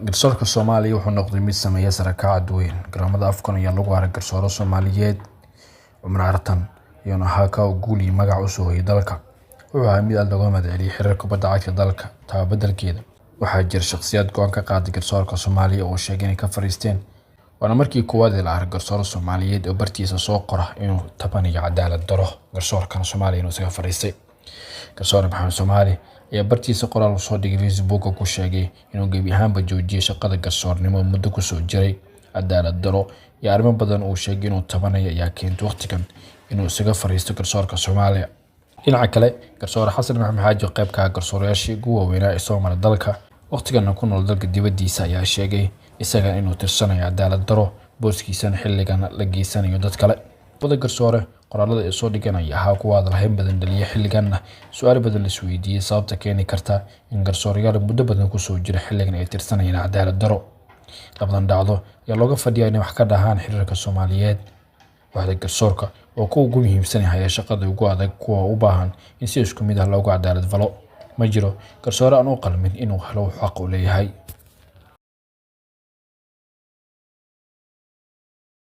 garsoorka Soomaaliya wuxuu noqday mid sameeya saraakiil weyn garoomada afkan ayaa lagu arag garsooro Soomaaliyeed Cumar Artan iyo Nahaka oo guuli magac u soo hoyay dalka wuxuu ahaa mid aad looga madceliyay xiriirka kubadda cagta dalka taa beddelkeeda waxaa jira shakhsiyaad go'aan ka qaaday garsoorka Soomaaliya oo sheegay inay ka fariisteen waana markii koowaad ee la arag garsooro Soomaaliyeed oo bartiisa soo qora inuu tabanayo cadaalad daro garsoorkan Soomaaliya inuu isaga fariistay garsoor Maxamed Soomaali ayaa bartiisa qoraal soo dhigay Facebook oo ku sheegay inuu gebi ahaanba joojiyay shaqada garsoornimo muddo ku soo jiray cadaalad daro iyo arrimo badan uu sheegay inuu tabanayo ayaa keentay waqtigan inuu isaga fariisto garsoorka Soomaaliya dhinaca kale garsoor Xasan Maxamed Xaaji qayb ka ah garsoorayaashii ugu waaweynaa ee soo maray dalka waqtigan ku nool dalka dibadiisa ayaa sheegay isaga inuu tirsanayo cadaalad daro booskiisana xilligan la geysanayo dad kale wada garsoore qoraalada ay soo dhiganaya ahaa kuwa lahayn badan dhaliya xilligan su'aal badan la isweydiiyay sababta keeni karta in garsoorayaal muddo badan ku soo jira xilligan ay tirsanayaan cadaalad daro labadan dhacdo ayaa looga fadhiyay in wax ka dhahaan xiriirka Soomaaliyeed waxda garsoorka oo ku ugu muhiimsan yahay shaqada ugu adag kuwa u baahan in si isku mid ah loogu cadaalad falo ma jiro garsoore aan u qalmin inuu helo xaq u leeyahay